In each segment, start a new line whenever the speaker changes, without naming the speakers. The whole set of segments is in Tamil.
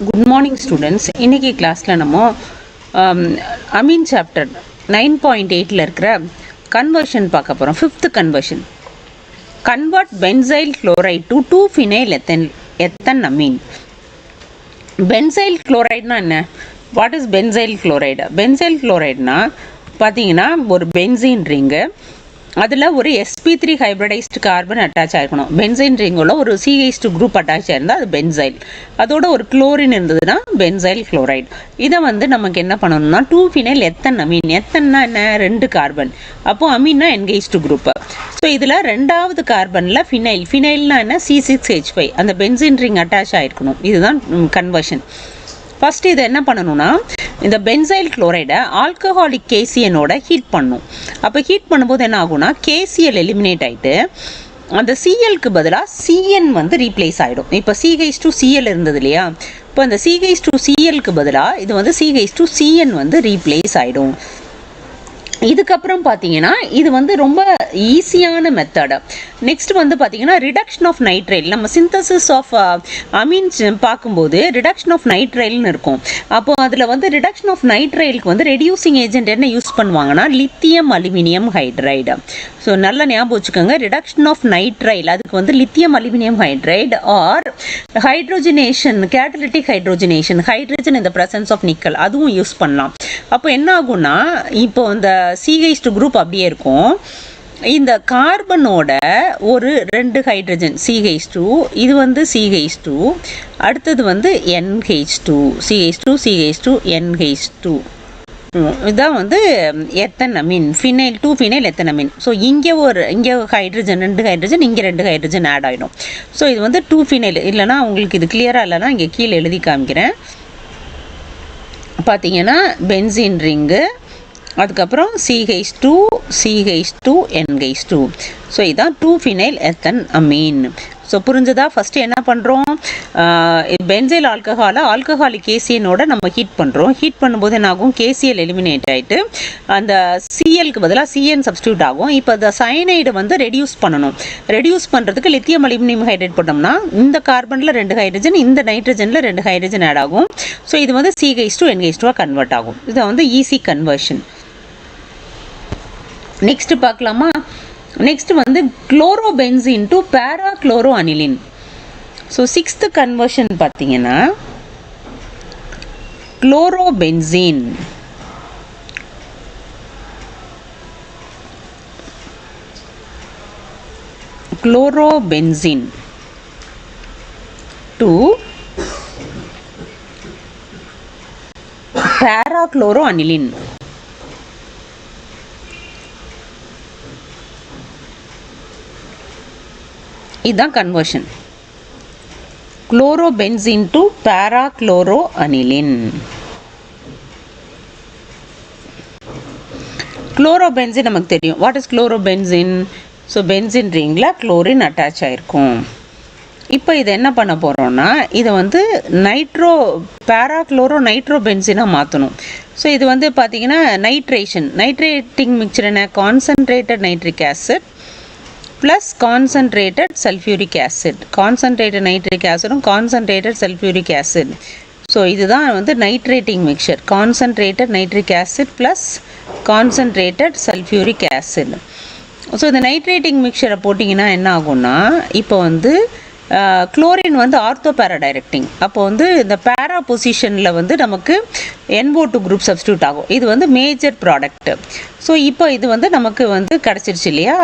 Good morning students. இன்றைக்கி கிளாஸில் நம்ம அமீன் சாப்டர் 9.8 இருக்கிற கன்வர்ஷன் பார்க்க போகிறோம். 5th conversion. Convert benzyl chloride to 2-phenyl ethanamine. Benzyl குளோரைட்னா என்ன? What is benzyl chloride? Benzyl குளோரைட்னா பார்த்தீங்கன்னா ஒரு பென்சீன் ரிங்கு, அதில் ஒரு sp3 ஹைப்ரிடைஸ்டு கார்பன் அட்டாச் ஆகிருக்கணும். பென்சைன் ரிங்கோட ஒரு CH2 குரூப் அட்டாச் ஆயிருந்தால் அது பென்சைல். அதோட ஒரு குளோரின் இருந்ததுன்னா பென்சைல் குளோரைடு. இதை நமக்கு என்ன பண்ணணும்னா 2-phenyl எத்தன் அமீன். எத்தன்னா என்ன? 2 கார்பன். அப்போது அமீன்னா என்கேஜ்டு குரூப்பு. ஸோ இதில் ரெண்டாவது கார்பனில் ஃபினைல். ஃபினைல்னா என்ன? C6H5. அந்த பென்சைன் ரிங் அட்டாச் ஆகிருக்கணும். இதுதான் கன்வர்ஷன். ஃபஸ்ட்டு இதை என்ன பண்ணணும்னா, இந்த பென்சைல் குளோரைடை ஆல்கஹாலிக் கேசியனோட ஹீட் பண்ணும். அப்போ ஹீட் பண்ணும்போது என்ன ஆகும்னா KCl எலிமினேட் ஆகிட்டு அந்த சிஎல்க்கு பதிலாக CN ரீப்ளேஸ் ஆகிடும். இப்போ CH2Cl இருந்தது இல்லையா? இப்போ அந்த CH2Clக்கு பதிலாக இது CH2CN ரீப்ளேஸ் ஆகிடும். இதுக்கப்புறம் பார்த்தீங்கன்னா இது ரொம்ப ஈஸியான மெத்தடு. நெக்ஸ்ட் பார்த்தீங்கன்னா ரிடக்ஷன் ஆஃப் நைட்ரைல். நம்ம சிந்தசிஸ் ஆஃப் அமீன்ஸ் பார்க்கும்போது ரிடக்ஷன் ஆஃப் நைட்ரைல்னு இருக்கும். அப்போ அதில் ரிடக்ஷன் ஆஃப் நைட்ரைலுக்கு ரெடியூசிங் ஏஜென்ட் என்ன யூஸ் பண்ணுவாங்கன்னா லித்தியம் அலுமினியம் ஹைட்ரைடு. ஸோ நல்லா ஞாபகம் வச்சுக்கோங்க. ரிடக்ஷன் ஆஃப் நைட்ரைல் அதுக்கு lithium aluminium hydride or hydrogenation, catalytic hydrogenation, hydrogen இந்த பிரசன்ஸ் ஆஃப் நிக்கல், அதுவும் யூஸ் பண்ணலாம். அப்போ என்ன ஆகும்னா இப்போ இந்த CH2 குரூப் அப்படியே இருக்கும். இந்த கார்பனோட ஒரு 2 ஹைட்ரஜன் CH2, இது CH2, அடுத்தது NH2, CH2 NH2. இதான் எத்தன் அமீன். ஃபினைல் 2-phenyl எத்தன் அமீன். ஸோ இங்கே ஹைட்ரஜன் 2 ஹைட்ரஜன், இங்கே 2 ஹைட்ரஜன் ஆட் ஆகிடும். ஸோ இது 2-phenyl. இல்லைனா உங்களுக்கு இது கிளியராக இல்லைனா இங்கே கீழே எழுதி காமிக்கிறேன். பார்த்தீங்கன்னா பென்சீன் ரிங்கு, அதுக்கப்புறம் CH2 NH2. ஸோ இதுதான் 2-phenyl எத்தன் அமீன். ஸோ புரிஞ்சதா? ஃபஸ்ட்டு என்ன பண்ணுறோம், பென்சைல் ஆல்கஹாலிக் கேசியனோட நம்ம ஹீட் பண்ணுறோம். ஹீட் பண்ணும்போது என்ன ஆகும்? KCl எலிமினேட் ஆகிட்டு அந்த CLக்கு பதிலாக CN சப்ஸ்டியூட் ஆகும். இப்போ அந்த சயனைடு ரெடியூஸ் பண்ணணும். ரெடியூஸ் பண்ணுறதுக்கு லித்தியம் அலுமினியம் ஹைட்ரேட் போட்டோம்னா இந்த கார்பனில் 2 ஹைட்ரஜன், இந்த நைட்ரஜனில் 2 ஹைட்ரஜன் ஆட் ஆகும். ஸோ இது CH2 NH2 கன்வெர்ட் ஆகும். இது ஈஸி கன்வர்ஷன். நெக்ஸ்ட் பார்க்கலாமா? Next chlorobenzene to para chloro aniline. So 6th conversion பார்த்தீங்கன்னா chlorobenzene to para chloro aniline. இதுதான் conversion. Chlorobenzene to para chloro aniline. Chlorobenzene நமக்கு தெரியும். What is chlorobenzene? So benzene ரிங்கில் குளோரின் அட்டாச் ஆகிருக்கும். இப்போ இதை என்ன பண்ண போகிறோம்னா இதை பேரா குளோரோ நைட்ரோபென்சீனாக மாற்றணும். ஸோ இது பார்த்தீங்கன்னா நைட்ரேட்டிங் மிக்சர் என்ன? Concentrated nitric acid plus concentrated sulphuric acid. Concentrated nitric ஆசிடும் கான்சன்ட்ரேட்டட் சல்ஃபியூரிக் ஆசிட். ஸோ இதுதான் nitrating mixture. Concentrated nitric acid plus concentrated sulphuric acid. So இந்த நைட்ரேட்டிங் மிக்சரை போட்டிங்கன்னா என்ன ஆகும்னா இப்போ குளோரின் ஆர்த்தோ பேரா டைரக்டிங். அப்போ இந்த பேரா பொசிஷனில் நமக்கு NO2 குரூப் சப்ஸ்டியூட் ஆகும். இது மேஜர் ப்ராடக்ட். ஸோ இப்போ இது நமக்கு கிடச்சிருச்சு இல்லையா?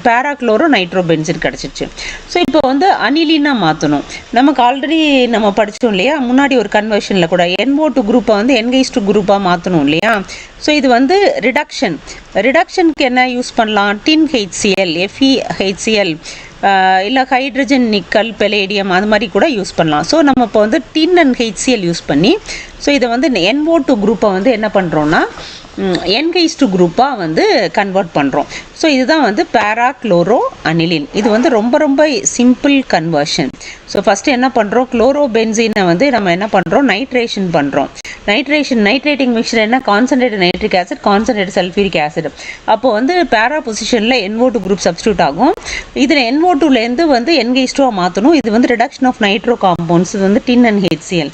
பேரா குளோரோ நைட்ரோபென்சீன் கிடச்சிருச்சு. ஸோ இப்போ அனிலினாக மாற்றணும். நமக்கு ஆல்ரெடி நம்ம படித்தோம் இல்லையா? முன்னாடி ஒரு கன்வர்ஷனில் கூட NO2 குரூப்பை NH2 குரூப்பாக மாற்றணும் இல்லையா? ஸோ இது ரிடக்ஷனுக்கு என்ன யூஸ் பண்ணலாம்? டின் HCl, FeHCl, இல்லை ஹைட்ரஜன் நிக்கல் பெலேடியம் அது மாதிரி கூட யூஸ் பண்ணலாம். ஸோ நம்ம இப்போ டின் அண்ட் HCl யூஸ் பண்ணி ஸோ இதை NO2 குரூப்பை என்ன பண்ணுறோன்னா NH2 குரூப்பாக கன்வெர்ட் பண்ணுறோம். ஸோ இதுதான் பேரா குளோரோ அனிலின். இது ரொம்ப சிம்பிள் கன்வர்ஷன். ஸோ ஃபஸ்ட்டு என்ன பண்ணுறோம்? குளோரோபென்சீனை நம்ம என்ன பண்ணுறோம்? நைட்ரேஷன் பண்ணுறோம். நைட்ரேட்டிங் மிக்சர் என்ன, concentrated nitric acid, concentrated sulphuric acid. அப்போ வந்து பேரா பொசிஷனில் NO2 குரூப் சப்ஸ்டியூட் ஆகும். இதில் NO2லேருந்து வந்து NH2 மாற்றணும். இது வந்து ரிடக்ஷன் ஆஃப் நைட்ரோ காம்பவுண்ட்ஸ் வந்து டின் அண்ட் HCl.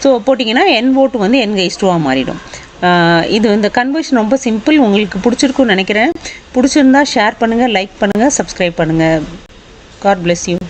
ஸோ போட்டிங்கன்னா NO2 வந்து NH2 மாறிடும். இது இந்த கன்வர்ஷன் ரொம்ப சிம்பிள். உங்களுக்கு பிடிச்சிருக்குன்னு நினைக்கிறேன். பிடிச்சிருந்தா ஷேர் பண்ணுங்கள், லைக் பண்ணுங்கள், சப்ஸ்கிரைப் பண்ணுங்கள். God bless you.